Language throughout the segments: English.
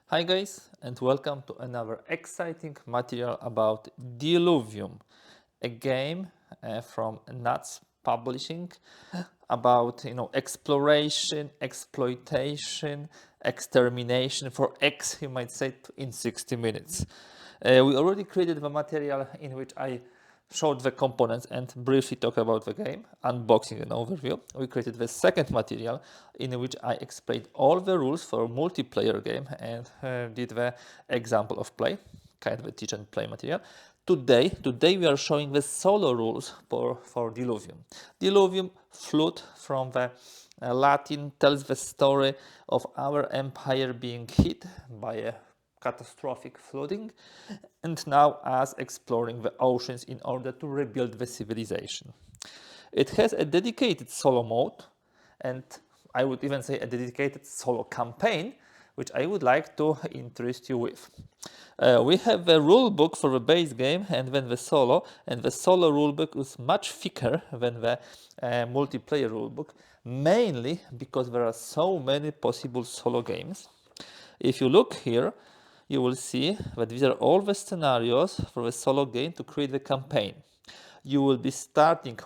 Hi guys, and welcome to another exciting material about Diluvium, a game from Nuts Publishing about exploration, exploitation, extermination for X, you might say, in 60 minutes. We already created the material in which I showed the components and briefly talk about the game, unboxing and overview. We created the second material in which I explained all the rules for a multiplayer game and did the example of play, kind of a teach and play material. Today we are showing the solo rules for Diluvium. Diluvium, flute from the Latin, tells the story of our empire being hit by a catastrophic flooding, and now us exploring the oceans in order to rebuild the civilization. It has a dedicated solo mode, and I would even say a dedicated solo campaign, which I would like to interest you with. We have the rulebook for the base game and then the solo, and the solo rulebook is much thicker than the multiplayer rulebook, mainly because there are so many possible solo games. If you look here, you will see that these are all the scenarios for the solo game to create the campaign. You will be starting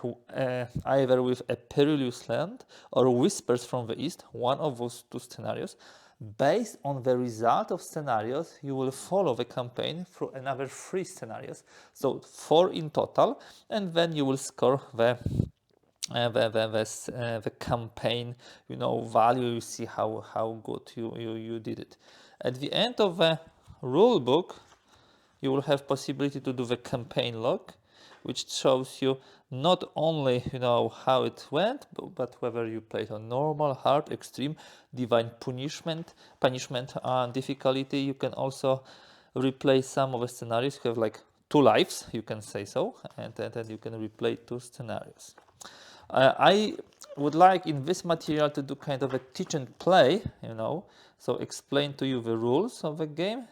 either with a perilous land or whispers from the east, one of those two scenarios. Based on the result of scenarios, you will follow the campaign through another 3 scenarios, so 4 in total, and then you will score the campaign, value. You see how good you did it. At the end of the rule book, you will have possibility to do the campaign log, which shows you not only how it went, but whether you played on normal, hard, extreme, divine punishment difficulty. You can also replay some of the scenarios. You have like 2 lives, you can say so, and then you can replay 2 scenarios. I would like in this material to do kind of a teach and play, so explain to you the rules of the game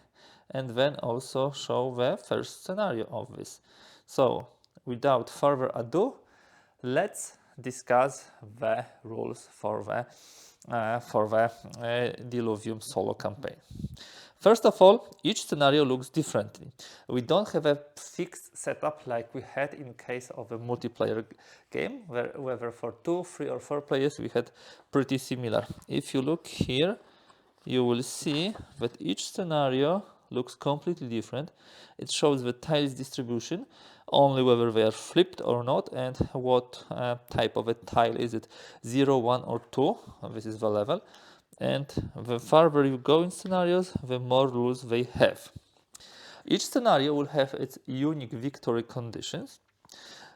and then also show the first scenario of this. So without further ado, let's discuss the rules for the Diluvium solo campaign. First of all, each scenario looks differently. We don't have a fixed setup like we had in case of a multiplayer game, whether for 2, 3 or 4 players we had pretty similar. If you look here, you will see that each scenario looks completely different. It shows the tiles distribution, only whether they are flipped or not, and what type of a tile is it, 0, 1 or 2. This is the level. And the farther you go in scenarios, the more rules they have. Each scenario will have its unique victory conditions.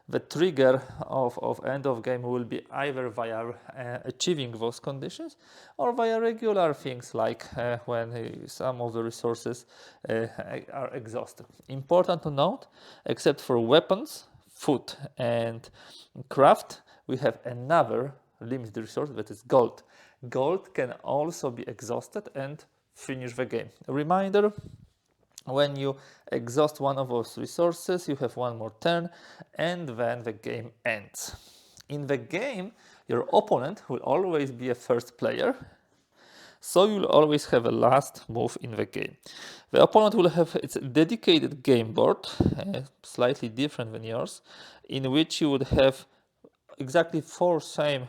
The trigger of end of game will be either via achieving those conditions or via regular things like when some of the resources are exhausted. Important to note, except for weapons, food and craft, we have another limited resource, that is gold. Gold can also be exhausted and finish the game. A reminder, when you exhaust one of those resources, you have one more turn and then the game ends. In the game, your opponent will always be a first player, so you'll always have a last move in the game. The opponent will have its dedicated game board, slightly different than yours, in which you would have exactly 4 same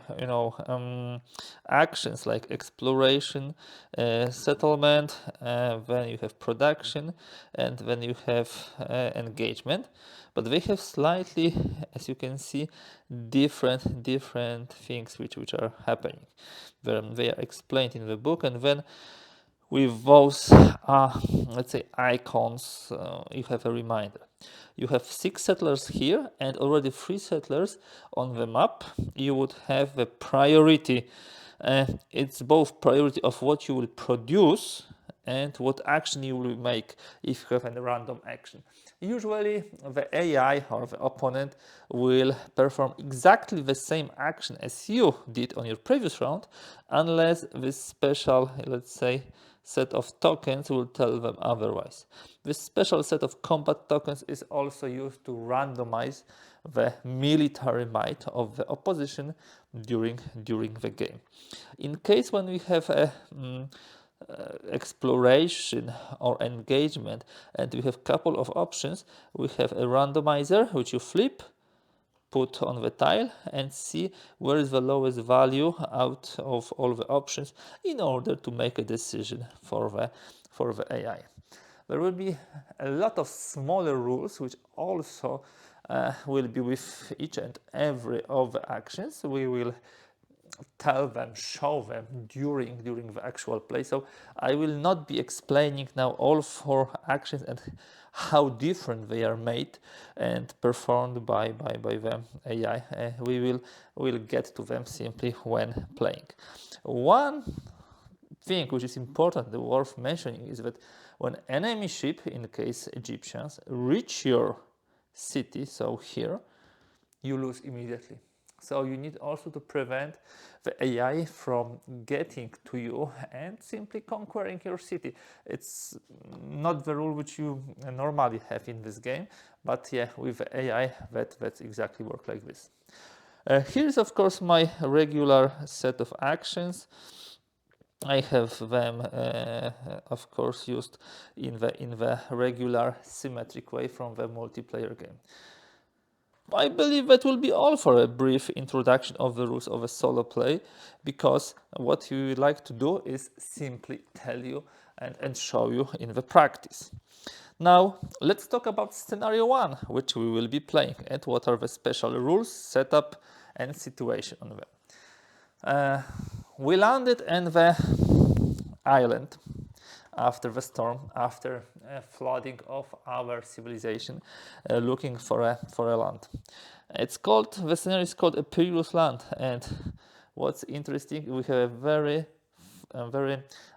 actions like exploration, settlement, then you have production, and then you have engagement, but they have slightly, as you can see, different things which are happening. They are explained in the book, and then with those let's say icons, you have a reminder. You have 6 settlers here and already 3 settlers on the map. You would have the priority. It's both priority of what you will produce and what action you will make if you have a random action. Usually the AI or the opponent will perform exactly the same action as you did on your previous round, unless this special, let's say, set of tokens will tell them otherwise. This special set of combat tokens is also used to randomize the military might of the opposition during the game. In case when we have exploration or engagement, and we have a couple of options. We have a randomizer which you flip, put on the tile and see where is the lowest value out of all the options in order to make a decision for the AI. There will be a lot of smaller rules which also will be with each and every of the actions. We will tell them, show them during the actual play. So I will not be explaining now all 4 actions and how different they are made and performed by the AI. We'll get to them simply when playing. One thing which is important, worth mentioning, is that when enemy ship, in the case Egyptians, reach your city, so here, you lose immediately. So you need also to prevent the AI from getting to you and simply conquering your city. It's not the rule which you normally have in this game, but yeah, with the AI that's exactly work like this. Here's of course my regular set of actions. I have them, of course, used in the regular symmetric way from the multiplayer game. I believe that will be all for a brief introduction of the rules of a solo play, because what we would like to do is simply tell you and show you in the practice. Now, let's talk about scenario 1, which we will be playing, and what are the special rules, setup, and situation on them. We landed in the island after the storm, after flooding of our civilization, looking for a land. The scenario is called A Perilous Land, and what's interesting, we have a very,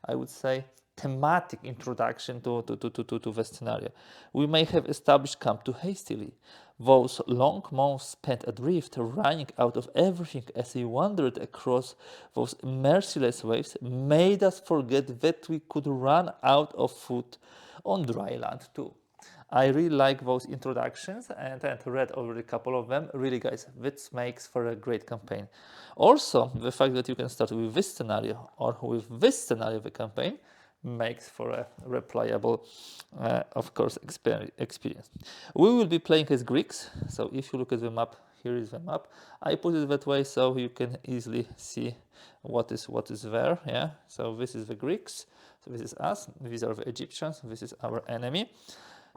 I would say, thematic introduction to the scenario. We may have established camp too hastily. Those long months spent adrift, running out of everything as we wandered across those merciless waves, made us forget that we could run out of food on dry land too. I really like those introductions and read already a couple of them. Really, guys, this makes for a great campaign. Also, the fact that you can start with this scenario or with this scenario of the campaign makes for a replayable, of course, experience. We will be playing as Greeks, so if you look at the map, here is the map. I put it that way so you can easily see what is there. Yeah, so this is the Greeks, so this is us, these are the Egyptians, this is our enemy.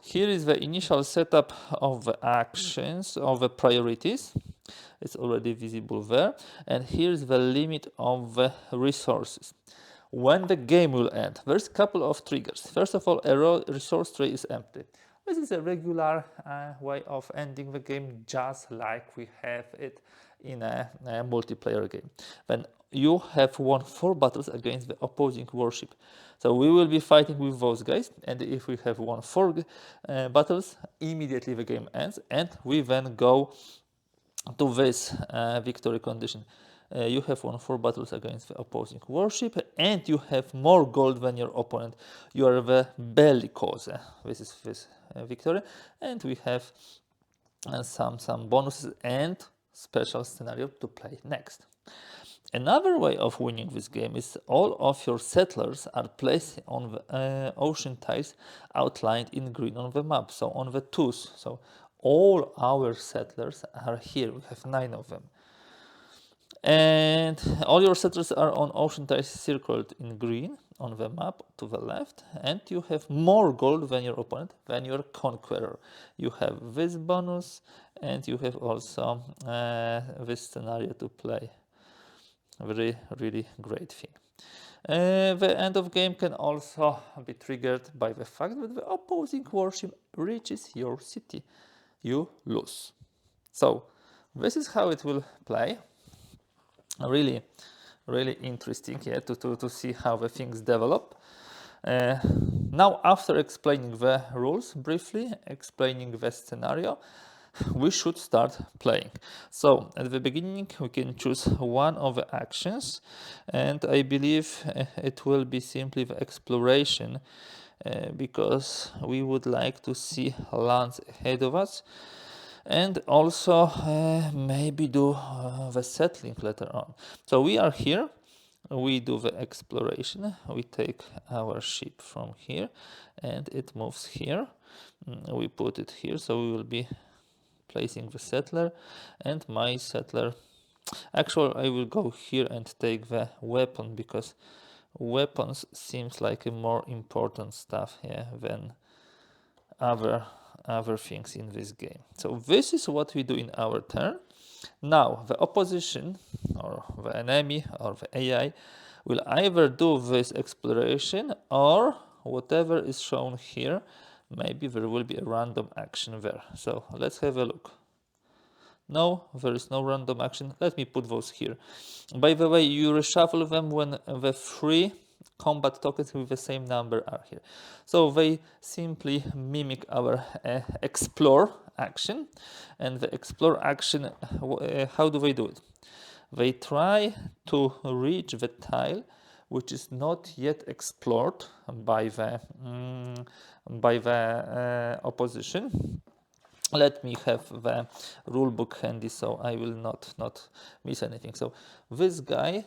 Here is the initial setup of the actions, of the priorities. It's already visible there. And here's the limit of the resources. When the game will end, there's a couple of triggers. First of all, a resource tray is empty. This is a regular way of ending the game, just like we have it in a multiplayer game. Then you have won 4 battles against the opposing warship. So we will be fighting with those guys, and if we have won 4 battles, immediately the game ends, and we then go to this victory condition. You have won 4 battles against the opposing warship, and you have more gold than your opponent. You are the bellicose. This is this victory, and we have some bonuses and special scenario to play next. Another way of winning this game is all of your settlers are placed on the ocean tiles outlined in green on the map, so on the twos. So all our settlers are here. We have 9 of them. And all your settlers are on ocean tiles circled in green on the map to the left, and you have more gold than your opponent, than your conqueror. You have this bonus, and you have also this scenario to play. Really great thing. The end of game can also be triggered by the fact that the opposing warship reaches your city. You lose. So this is how it will play. Really interesting, yeah, to see how the things develop. Now, after explaining the rules briefly, explaining the scenario, we should start playing. So at the beginning we can choose one of the actions, and I believe it will be simply the exploration, because we would like to see lands ahead of us, and also maybe do the settling later on. So we are here. we do the exploration. We take our ship from here and it moves here. We put it here, so we will be placing the settler, and my settler, actually I will go here and take the weapon, because weapons seems like a more important stuff, yeah, than other things in this game. So this is what we do in our turn. Now the opposition or the enemy or the AI will either do this exploration or whatever is shown here. Maybe there will be a random action there. So let's have a look. No, there is no random action. Let me put those here. By the way, you reshuffle them when the three combat tokens with the same number are here. So they simply mimic our explore action. And the explore action, how do they do it? They try to reach the tile which is not yet explored by the opposition. Let me have the rulebook handy so I will not miss anything. So this guy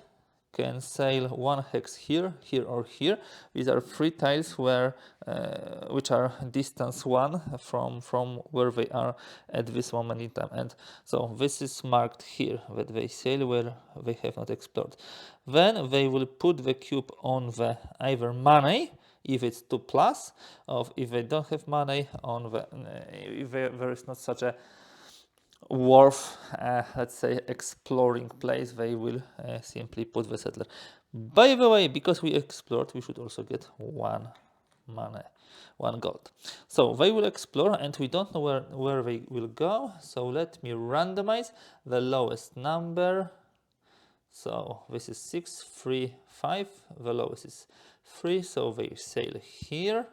can sail one hex here, here, or here. These are three tiles where which are distance 1 from where they are at this moment in time. And so this is marked here that they sail where they have not explored. Then they will put the cube on the either money, if it's 2 plus, or if they don't have money on the if there is not such a worth let's say exploring place, they will simply put the settler. By the way, because we explored, we should also get 1 money, 1 gold. So they will explore and we don't know where they will go, so let me randomize the lowest number. So this is 6, 3, 5. The lowest is 3. So they sail here.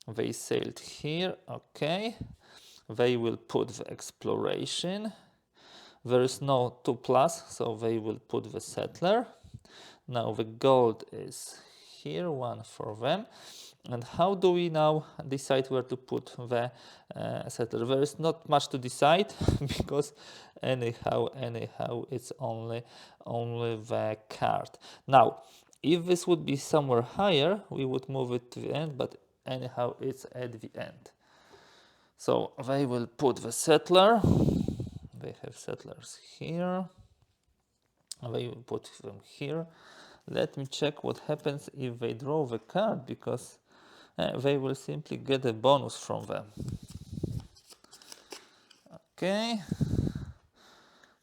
They sailed here. Okay. They will put the exploration. There is no 2 plus, so they will put the settler. Now the gold is here, 1 for them. And how do we now decide where to put the settler? There is not much to decide because anyhow it's only the card. Now if this would be somewhere higher, we would move it to the end, but anyhow it's at the end. So they will put the settler. They have settlers here. They will put them here. Let me check what happens if they draw the card, because they will simply get a bonus from them. Okay,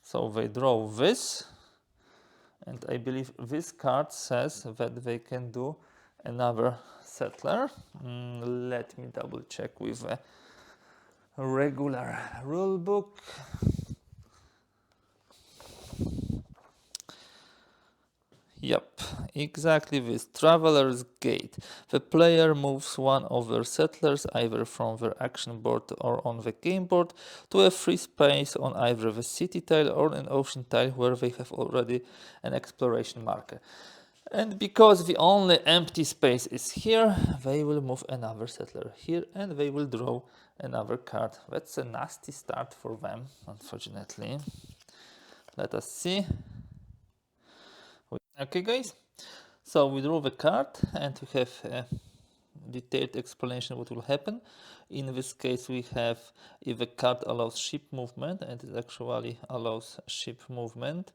so they draw this, and I believe this card says that they can do another settler. Let me double check with a regular rule book. Yep, exactly this. Traveler's Gate. The player moves one of their settlers either from their action board or on the game board to a free space on either the city tile or an ocean tile where they have already an exploration marker. And because the only empty space is here, they will move another settler here and they will draw another card. That's a nasty start for them, unfortunately. Let us see. Okay guys, so we draw the card and we have a detailed explanation what will happen. In this case we have if the card allows ship movement, and it actually allows ship movement,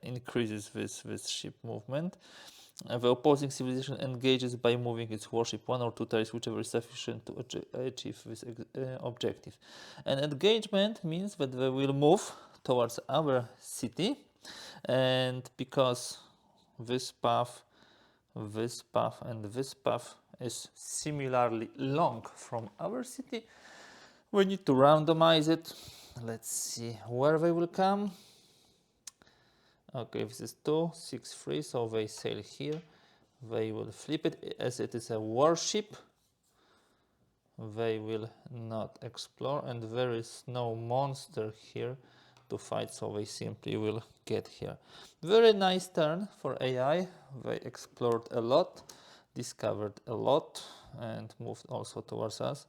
increases this ship movement. The opposing civilization engages by moving its warship 1 or 2 tiles, whichever is sufficient to achieve this objective. And engagement means that they will move towards our city, and because this path, and this path is similarly long from our city, we need to randomize it. Let's see where they will come. Okay, this is 2, 6, 3, so they sail here. They will flip it as it is a warship. They will not explore, and there is no monster here to fight, so they simply will get here. Very nice turn for AI. They explored a lot, discovered a lot, and moved also towards us.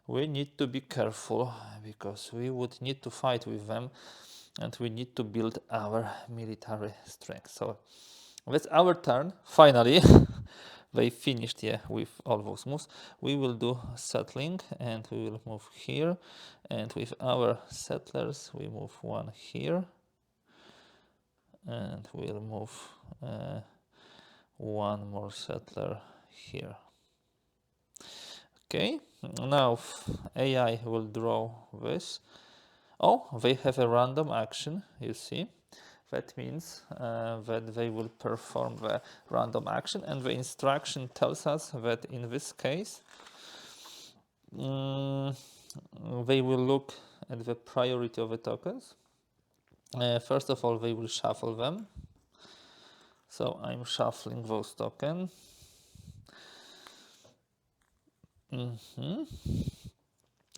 We need to be careful because we would need to fight with them, and we need to build our military strength. So That's our turn. Finally, they finished, yeah, with all those moves. We will do settling, and we will move here. And with our settlers, we move one here, and we'll move one more settler here. Okay, now AI will draw this. Oh, they have a random action, you see. That means that they will perform the random action, and the instruction tells us that in this case they will look at the priority of the tokens. First of all, they will shuffle them. So I'm shuffling those tokens.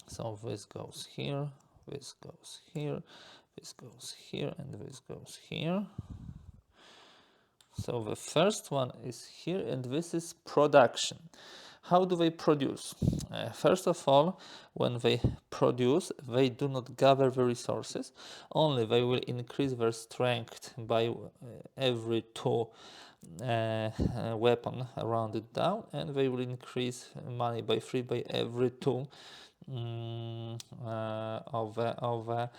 So this goes here, this goes here, this goes here, and this goes here. So the first one is here, and this is production. How do they produce? First of all, when they produce, they do not gather the resources, only they will increase their strength by every 2 weapon around it down, and they will increase money by 3 by every 2 of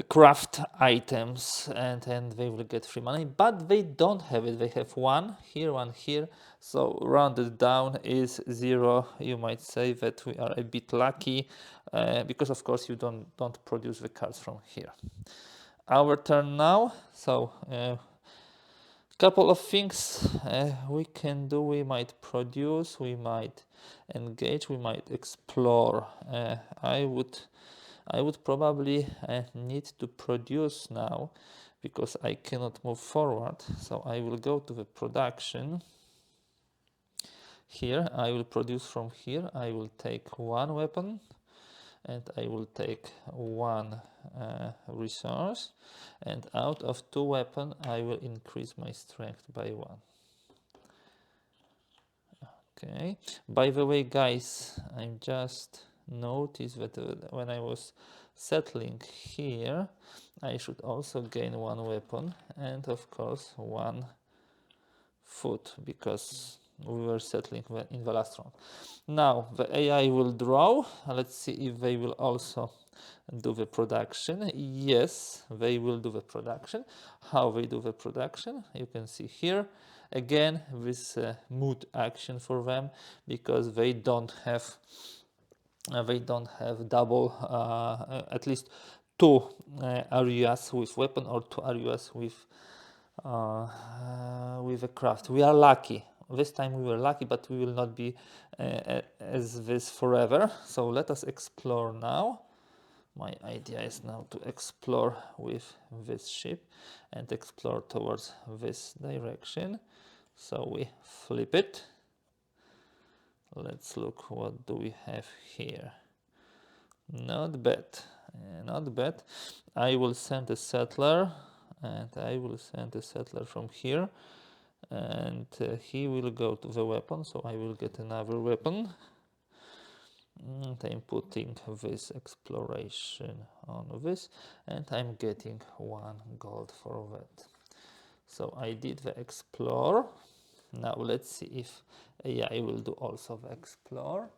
craft items, and they will get free money, but they don't have it. They have one here, so rounded down is 0. You might say that we are a bit lucky because of course you don't produce the cards from here. Our turn now. So couple of things we can do. We might produce, we might engage, we might explore. I would probably need to produce now because I cannot move forward. So I will go to the production. Here I will produce from here. I will take one weapon and I will take one resource, and out of 2 weapons I will increase my strength by 1. Okay, by the way guys, I just noticed that when I was settling here, I should also gain 1 weapon and of course 1 food, because we were settling in the last round. Now the AI will draw. Let's see if they will also do the production. Yes, they will do the production. How they do the production, you can see here. Again, this mood action for them, because they don't have double, at least 2 areas with weapon or 2 areas with a craft. We are lucky. This time we were lucky, but we will not be as this forever. So let us explore now. My idea is now to explore with this ship and explore towards this direction. So we flip it. Let's look, what do we have here? Not bad, not bad. I will send a settler, and I will send a settler from here, and he will go to the weapon, so I will get another weapon. And I'm putting this exploration on this, and I'm getting 1 gold for that. So I did the explore. Now let's see if AI will do also the explore.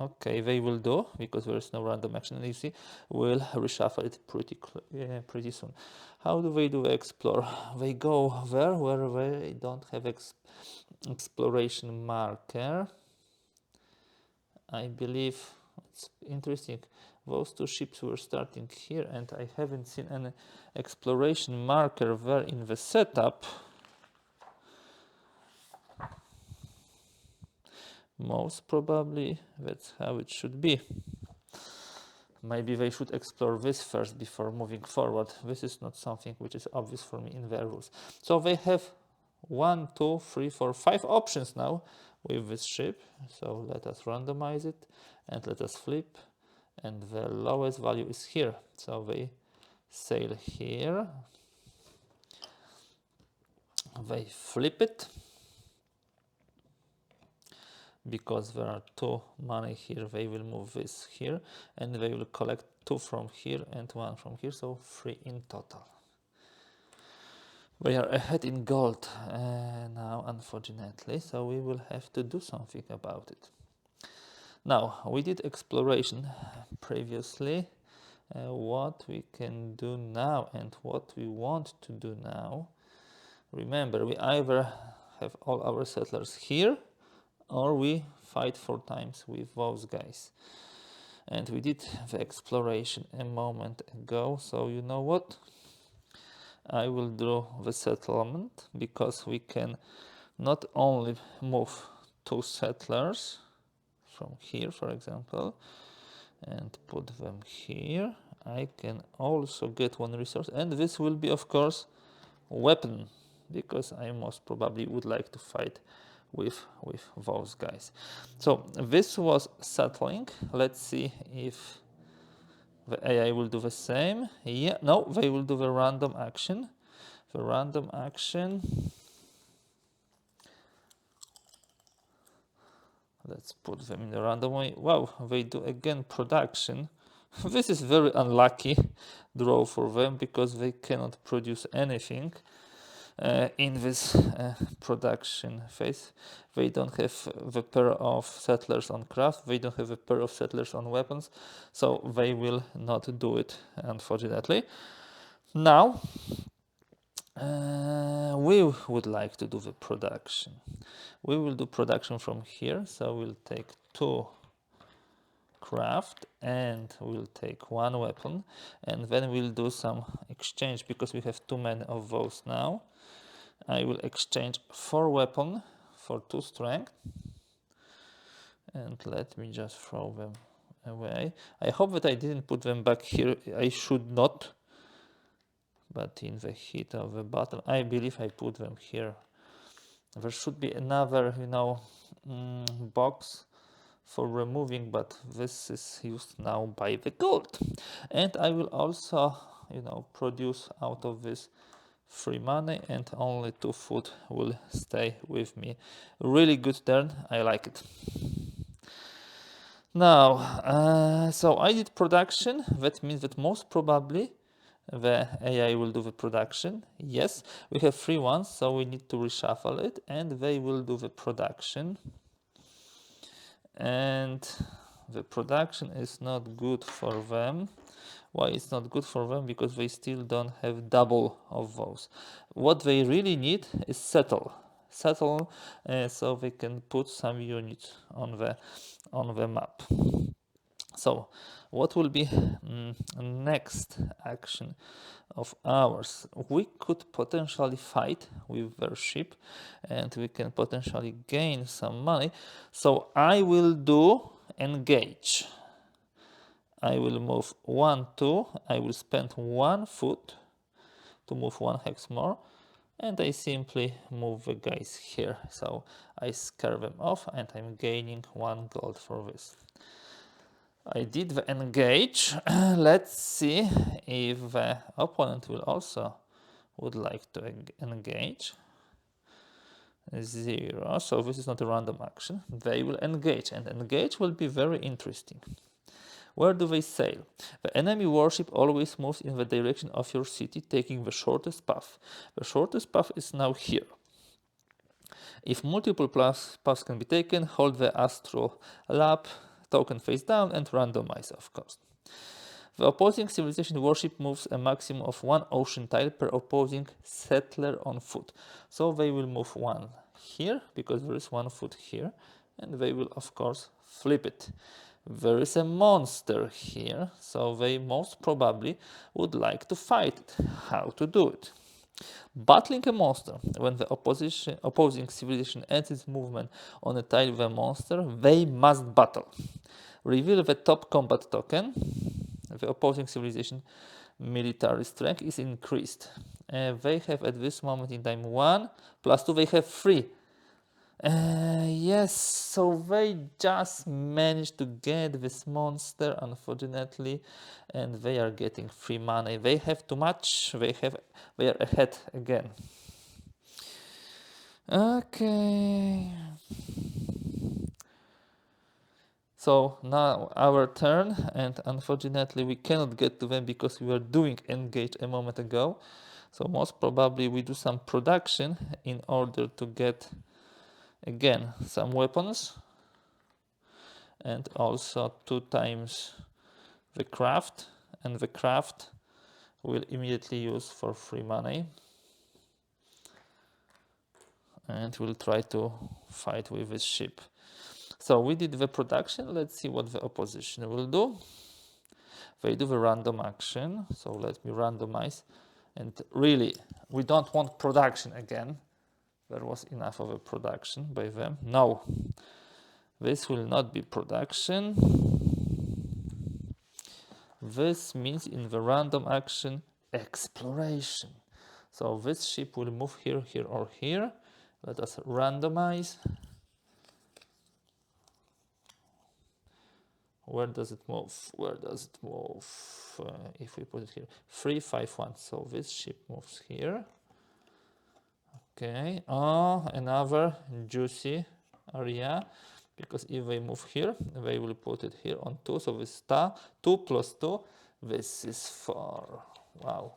Okay, they will do, because there is no random action, and you see we'll reshuffle it pretty soon. How do they do explore? They go there where they don't have exploration marker. I believe it's interesting. Those 2 ships were starting here, and I haven't seen any exploration marker there in the setup. Most probably that's how it should be. Maybe they should explore this first before moving forward. This is not something which is obvious for me in their rules. So they have 1, 2, 3, 4, 5 options now with this ship. So let us randomize it and let us flip, and the lowest value is here. So they sail here, they flip it, because there are 2 money here. They will move this here, and they will collect 2 from here and 1 from here, so 3 in total. They are ahead in gold now, unfortunately, so we will have to do something about it. Now, we did exploration previously. What we can do now and what we want to do now. Remember, we either have all our settlers here or we fight 4 times with those guys. And we did the exploration a moment ago, so you know what? I will do the settlement because we can not only move 2 settlers from here, for example, and put them here. I can also get 1 resource, and this will be, of course, weapon, because I most probably would like to fight with those guys. So this was settling. Let's see if the AI will do the same. Yeah, no, they will do the random action. The random action. Let's put them in a random way. Wow, they do again production. This is very unlucky draw for them because they cannot produce anything in this production phase. They don't have the pair of settlers on craft, they don't have a pair of settlers on weapons, so they will not do it, unfortunately. Now, we would like to do the production. We will do production from here, so we'll take 2 craft and we'll take 1 weapon, and then we'll do some exchange because we have too many of those now. I will exchange 4 weapon for 2 strength, and let me just throw them away. I hope that I didn't put them back here. I should not, but in the heat of the battle I believe I put them here. There should be another, box for removing, but this is used now by the gold. And I will also, produce out of this 3 money, and only 2 food will stay with me. Really good turn, I like it. Now, so I did production. That means that most probably the AI will do the production. Yes, we have 3 ones, so we need to reshuffle it, and they will do the production. And the production is not good for them. Why it's not good for them? Because they still don't have double of those. What they really need is settle, so they can put some units on the map. So what will be next action of ours? We could potentially fight with their ship and we can potentially gain some money. So I will do engage. I will move 1, 2. I will spend 1 foot to move 1 hex more, and I simply move the guys here. So I scare them off and I'm gaining 1 gold for this. I did the engage. Let's see if the opponent will also would like to engage. 0. So this is not a random action. They will engage, and engage will be very interesting. Where do they sail? The enemy warship always moves in the direction of your city, taking the shortest path. The shortest path is now here. If multiple paths can be taken, hold the astral lab token face down and randomize, of course. The opposing civilization warship moves a maximum of 1 ocean tile per opposing settler on foot. So they will move 1 here, because there is 1 foot here, and they will, of course, flip it. There is a monster here, so they most probably would like to fight it. How to do it? Battling a monster. When the opposing civilization ends its movement on a tile with a monster, they must battle. Reveal the top combat token. The opposing civilization military strength is increased. They have at this moment in time 1 plus 2, they have 3. Yes, so they just managed to get this monster, unfortunately, and they are getting 3 money. They have too much, they are ahead again. Okay. So now our turn, and unfortunately we cannot get to them because we were doing engage a moment ago. So most probably we do some production in order to get again some weapons, and also 2 times the craft, and the craft will immediately use for free money, and we'll try to fight with this ship. So we did the production. Let's see what the opposition will do. They do the random action, so let me randomize. And really, we don't want production again. There was enough of a production by them. No, this will not be production. This means in the random action, exploration. So this ship will move here, here, or here. Let us randomize. Where does it move? Where does it move? If we put it here, 3, 5, 1. So this ship moves here. Okay. Oh, another juicy area, because if they move here, they will put it here on 2. So this 2 plus 2. This is 4. Wow.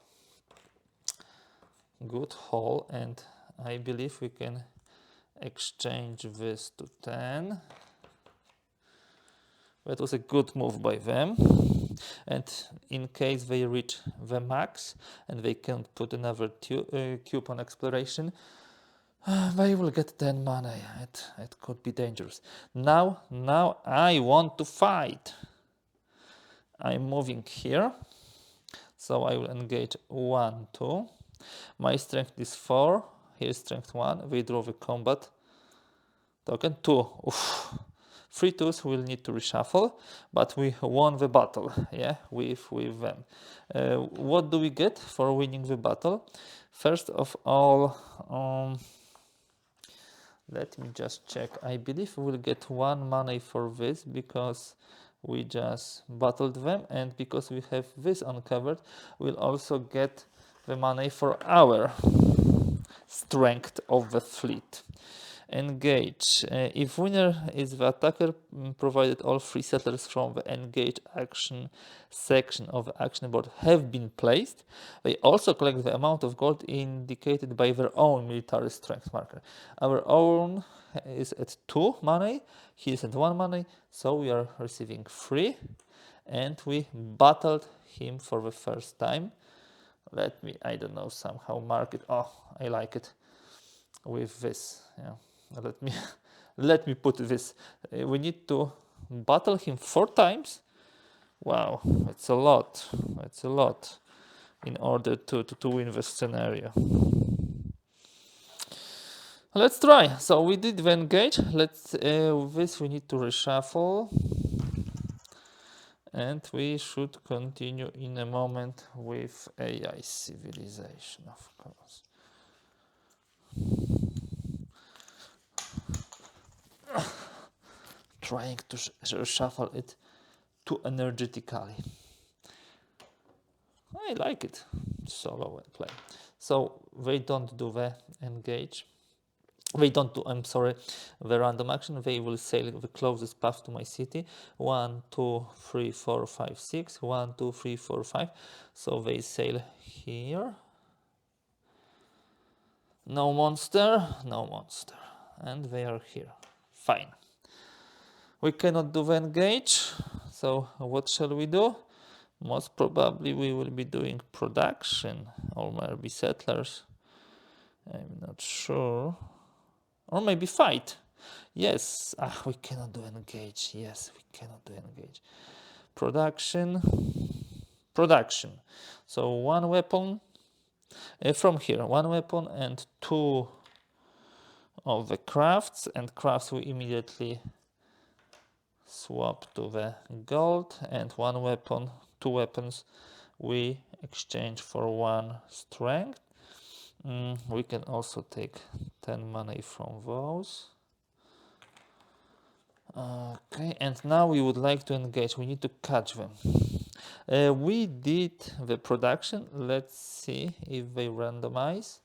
Good haul, and I believe we can exchange this to 10. That was a good move by them. And in case they reach the max and they can't put another cube on exploration, they will get 10 money. It could be dangerous. Now I want to fight. I'm moving here, so I will engage 1, 2. My strength is 4. Here's strength 1. We draw the combat token 2. Oof. 3 twos will need to reshuffle, but we won the battle, yeah, with them. What do we get for winning the battle? First of all, let me just check. I believe we'll get 1 money for this because we just battled them, and because we have this uncovered, we'll also get the money for our strength of the fleet. Engage. If winner is the attacker, provided all 3 settlers from the engage action section of the action board have been placed, they also collect the amount of gold indicated by their own military strength marker. Our own is at 2 money, he is at 1 money, so we are receiving 3, and we battled him for the first time. Let me, I don't know, somehow mark it. Oh, I like it with this. Yeah. Let me put this. We need to battle him 4 times. Wow, it's a lot. It's a lot in order to win the scenario. Let's try. So we did the engage. This we need to reshuffle, and we should continue in a moment with AI civilization, of course. Trying to shuffle it too energetically. I like it. Solo play. So they don't do the engage. They don't do, I'm sorry, the random action. They will sail the closest path to my city. 1, 2, 3, 4, 5, 6. 1, 2, 3, 4, 5. So they sail here. No monster, no monster. And they are here. Fine. We cannot do the engage, so what shall we do? Most probably we will be doing production, or maybe settlers. I'm not sure. Or maybe fight. Yes, we cannot do engage. Yes, we cannot do engage. Production. So 1 weapon from here, 1 weapon and 2 of the crafts, and crafts we immediately swap to the gold, and 1 weapon, 2 weapons we exchange for 1 strength. We can also take 10 money from those. Okay, and now we would like to engage. We need to catch them. We did the production. Let's see if they randomize.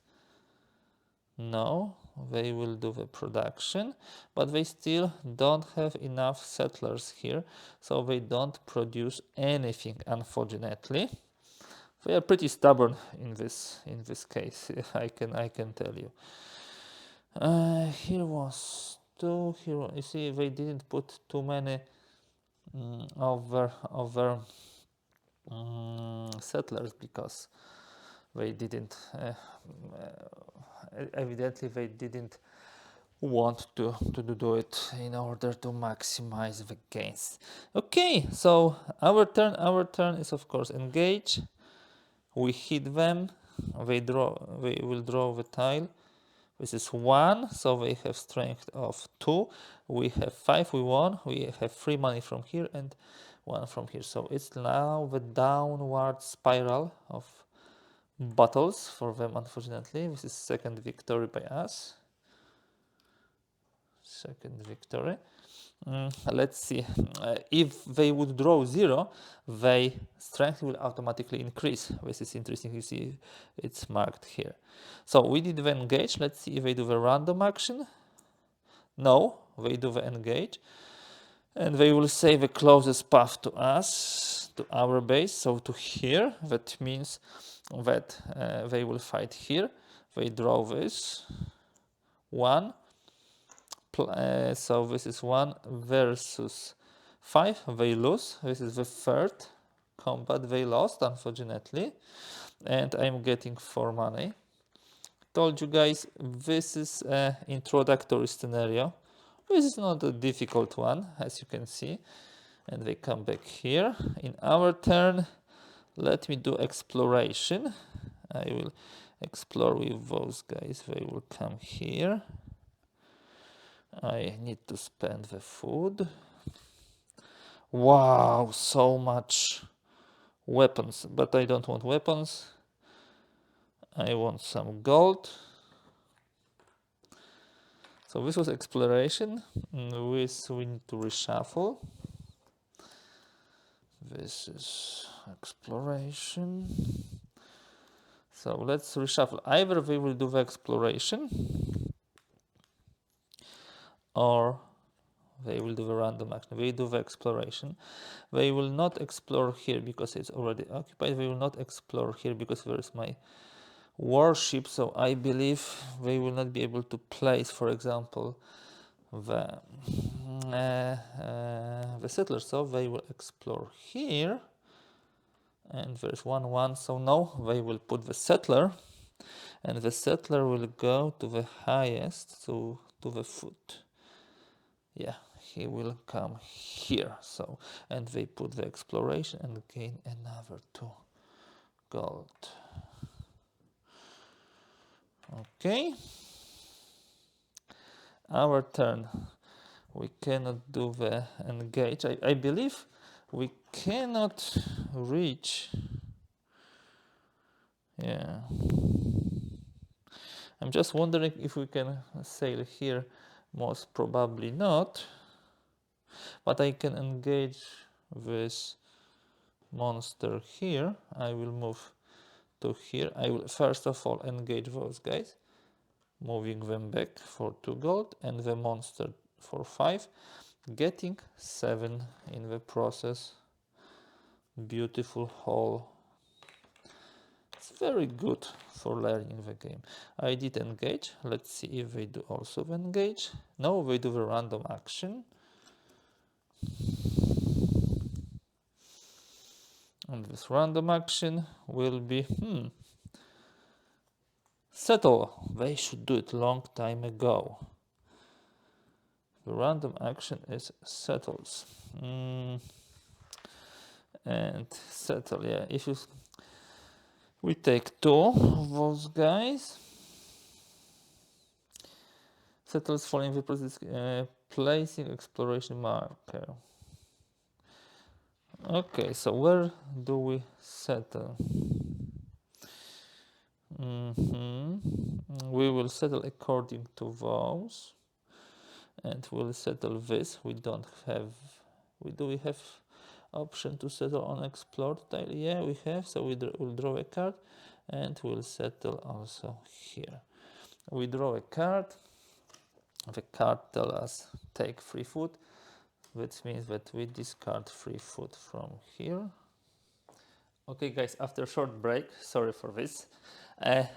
No, they will do the production, but they still don't have enough settlers here, so they don't produce anything, unfortunately. They are pretty stubborn in this case. I can tell you. Here was 2. Here you see they didn't put too many over settlers because they didn't evidently they didn't want to do it in order to maximize the gains. Okay, so our turn is of course engage. We hit them, they will draw the tile. This is 1, so they have strength of 2. We have 5, we won. We have 3 money from here and 1 from here. So it's now the downward spiral of battles for them, unfortunately. This is second victory by us. Second victory. Let's see. If they would draw 0, their strength will automatically increase. This is interesting. You see it's marked here. So we did the engage. Let's see if they do the random action. No, they do the engage. And they will say the closest path to us, to our base, so to here. That means that they will fight here. They draw this. 1. So this is 1 versus 5. They lose. This is the third combat they lost, unfortunately. And I'm getting 4 money. Told you guys, this is an introductory scenario. This is not a difficult one, as you can see. And they come back here. In our turn, let me do exploration. I will explore with those guys. They will come here. I need to spend the food. Wow, so much weapons. But I don't want weapons. I want some gold. So this was exploration. This we need to reshuffle. This is exploration. So let's reshuffle. Either we will do the exploration or they will do the random action. We do the exploration. They will not explore here because it's already occupied. They will not explore here because there is my warship. So I believe they will not be able to place, for example, the settlers. So they will explore here. And there's 1-1. So no, they will put the settler. And the settler will go to the highest, to the foot. Yeah, he will come here. So, and they put the exploration and gain another 2 gold. Okay. Our turn. We cannot do the engage. I believe we cannot reach. Yeah. I'm just wondering if we can sail here. Most probably not. But I can engage this monster here. I will move to here. I will first of all engage those guys, moving them back for 2 gold and the monster for 5, getting 7 in the process. Beautiful haul. It's very good for learning the game. I did engage. Let's see if they do also engage. No, they do the random action. And this random action will be settle. They should do it long time ago. The random action is settles. And settle, yeah. If you we take 2 of those guys. Settles following the process, placing exploration marker. Okay, so where do we settle? We will settle according to those, and we'll settle this. We don't have. Do we have option to settle on explored tile? Yeah, we have. So we'll draw a card, and we'll settle also here. We draw a card. The card tells us take 3 food, which means that we discard 3 food from here. Okay guys, after a short break, sorry for this.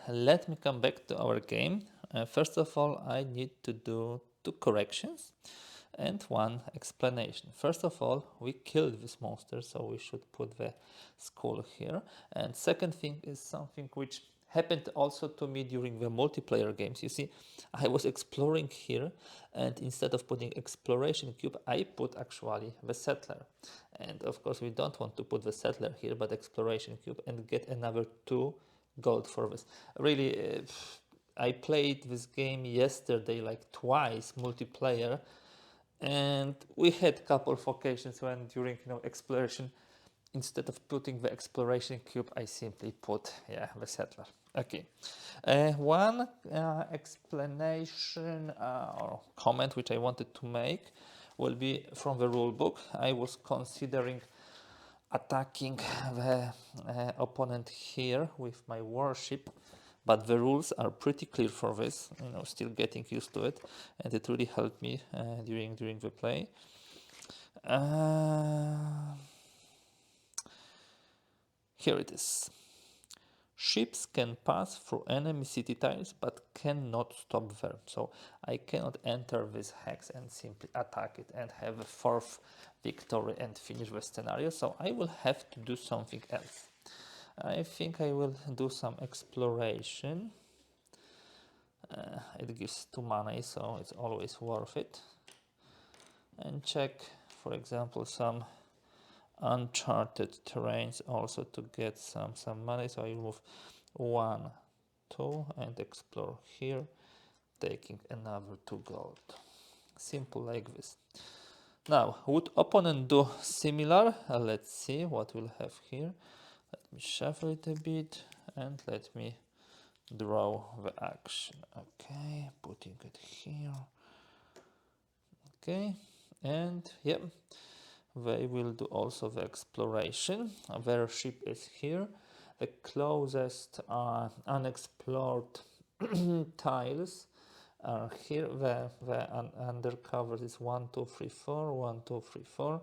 Let me come back to our game. First of all, I need to do 2 corrections and 1 explanation. First of all, we killed this monster, so we should put the skull here. And second thing is something which happened also to me during the multiplayer games. You see, I was exploring here, and instead of putting exploration cube, I put actually the settler. And of course, we don't want to put the settler here, but exploration cube, and get another 2 gold for this. Really, I played this game yesterday like twice multiplayer, and we had couple of occasions when during exploration, instead of putting the exploration cube, I simply put the settler. Okay, one explanation or comment which I wanted to make will be from the rule book. I was considering attacking the opponent here with my warship, but the rules are pretty clear for this. Still getting used to it, and it really helped me during the play. Here it is. Ships can pass through enemy city tiles but cannot stop there. So I cannot enter this hex and simply attack it and have a 4th victory and finish the scenario. So I will have to do something else. I think I will do some exploration. It gives 2 money, so it's always worth it. And check, for example, some uncharted terrains also to get some money. So I move 1, 2 and explore here, taking another 2 gold. Simple like this. Now, would opponent do similar? Let's see what we'll have here. Let me shuffle it a bit and let me draw the action. Okay, putting it here. Okay, and yep, they will do also the exploration. Their ship is here. The closest unexplored tiles are here. The undercover is 1, 2, 3, 4, 1, 2, 3, 4.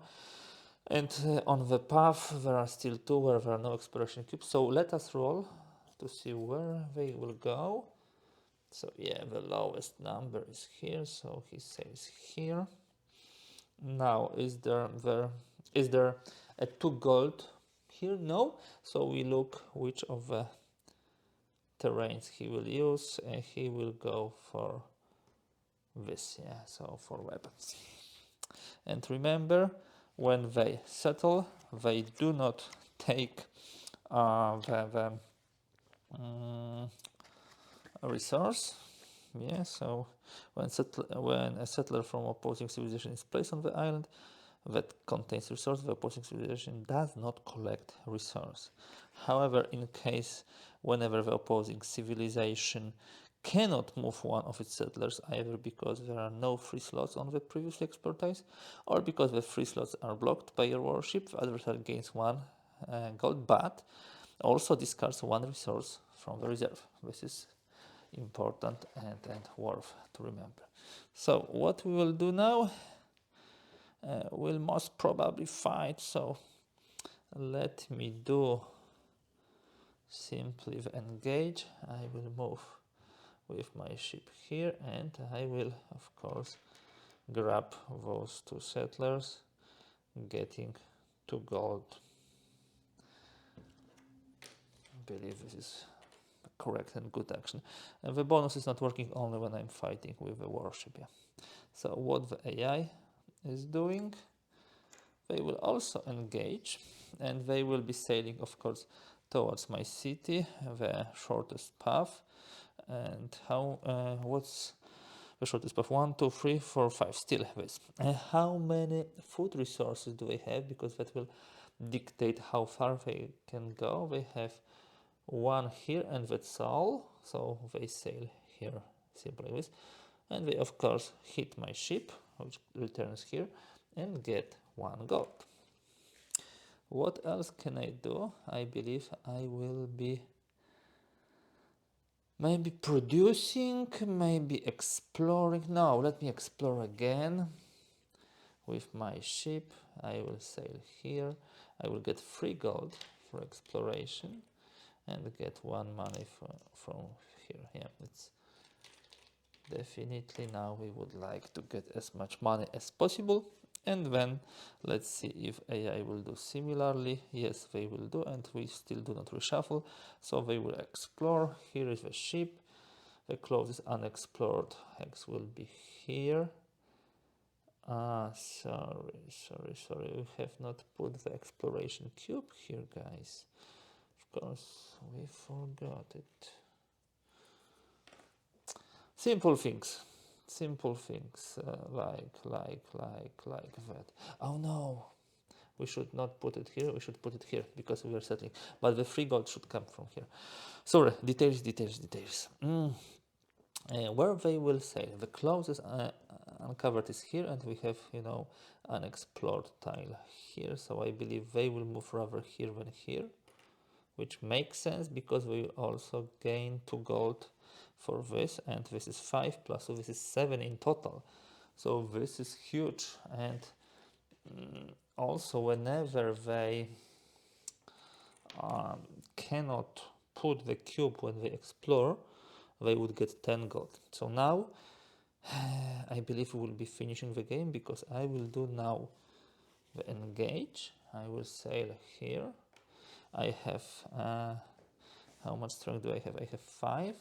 And on the path there are still 2 where there are no exploration cubes. So let us roll to see where they will go. So yeah, the lowest number is here, so he says here. Now, is there a 2 gold here? No. So we look which of the terrains he will use, and he will go for this, yeah, so for weapons. And remember, when they settle, they do not take the resource. Yeah, so when a settler from opposing civilization is placed on the island that contains resource, the opposing civilization does not collect resource. However, in case whenever the opposing civilization cannot move one of its settlers, either because there are no free slots on the previously explored tiles, or because the free slots are blocked by your warship, the adversary gains 1 gold, but also discards 1 resource from the reserve. This is important and worth to remember. So what we will do now, we'll most probably fight, so let me do simply the engage. I will move with my ship here, and I will of course grab those 2 settlers, getting 2 gold. I believe this is correct and good action. And the bonus is not working only when I'm fighting with the warship. Yeah. So what the AI is doing, they will also engage, and they will be sailing, of course, towards my city, the shortest path. And what's the shortest path? 1, 2, 3, 4, 5. Still this. And how many food resources do they have? Because that will dictate how far they can go. They have 1 here, and that's all. So they sail here, simply this. And they of course hit my ship, which returns here, and get 1 gold. What else can I do? I believe I will be maybe producing, maybe exploring. No, let me explore again with my ship. I will sail here. I will get 3 gold for exploration and get 1 money from here. Yeah, it's definitely now we would like to get as much money as possible. And then let's see if AI will do similarly. Yes, they will do, and we still do not reshuffle. So they will explore. Here is the ship. The closest unexplored hex will be here. Sorry. We have not put the exploration cube here, guys. Of course, we forgot it. Simple things, like that. Oh no, we should not put it here. We should put it here because we are settling. But the 3 gold should come from here. Sorry, details. Where they will sail. The closest uncovered is here, and we have, unexplored tile here. So I believe they will move rather here than here, which makes sense because we also gain 2 gold for this, and this is 5 plus, so this is 7 in total. So this is huge. And also whenever they cannot put the cube when they explore, they would get 10 gold. So now I believe we will be finishing the game because I will do now the engage. I will sail here. I have how much strength do I have? I have 5.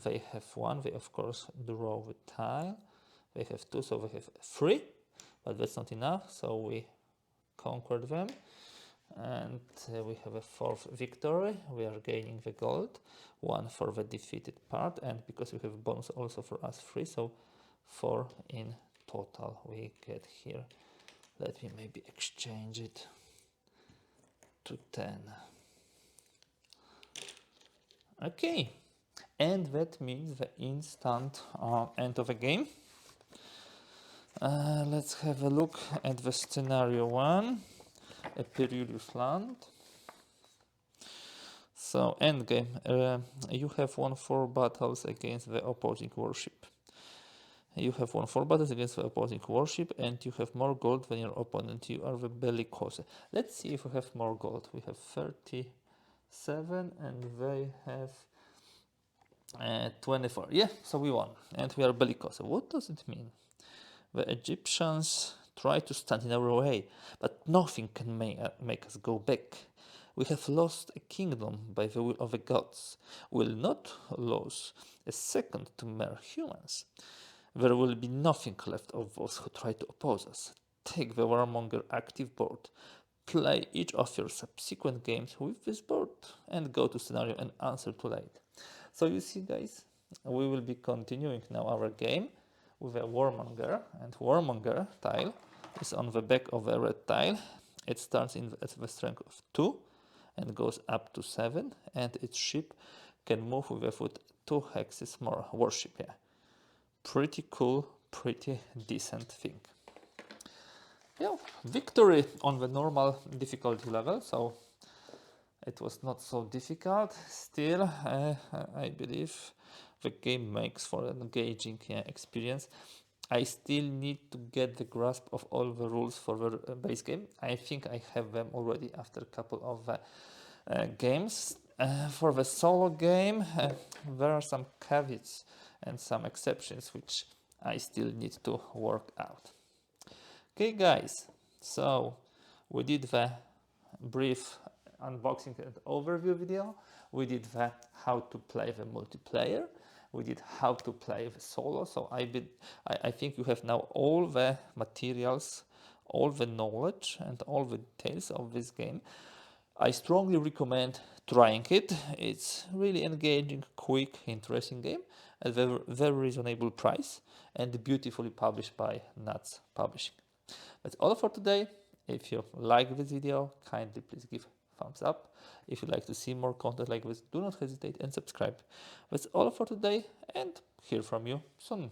They have 1. They of course draw the tile. They have 2, so they have 3, but that's not enough. So we conquered them, and we have a 4th victory. We are gaining the gold, 1 for the defeated part, and because we have bonus also for us 3, so 4 in total we get here. Let me maybe exchange it to 10. Okay, and that means the instant end of the game. Let's have a look at the scenario 1, a perilous land. So end game, you have won 4 battles against the opposing warship. You have won 4 battles against the opposing warship, and you have more gold than your opponent. You are the bellicose. Let's see if we have more gold. We have 37 and they have 24. Yeah, so we won, and we are bellicose. What does it mean? The Egyptians try to stand in our way, but nothing can make us go back. We have lost a kingdom by the will of the gods. We will not lose a second to mere humans. There will be nothing left of those who try to oppose us. Take the Warmonger active board. Play each of your subsequent games with this board and go to scenario and answer too late. So you see, guys, we will be continuing now our game with a Warmonger, and Warmonger tile is on the back of a red tile. It starts at the strength of 2 and goes up to 7, and its ship can move with a foot 2 hexes more. Warship, yeah. Pretty cool, pretty decent thing. Yeah, victory on the normal difficulty level, so it was not so difficult. Still, I believe the game makes for an engaging experience. I still need to get the grasp of all the rules for the base game. I think I have them already after a couple of games. For the solo game, there are some caveats and some exceptions which I still need to work out. Okay, guys, so we did the brief unboxing and overview video. We did the how to play the multiplayer. We did how to play the solo. So I think you have now all the materials, all the knowledge and all the details of this game. I strongly recommend trying it. It's really engaging, quick, interesting game at a very reasonable price and beautifully published by Nuts Publishing. That's all for today. If you like this video, kindly please give thumbs up. If you'd like to see more content like this, do not hesitate and subscribe. That's all for today, and hear from you soon.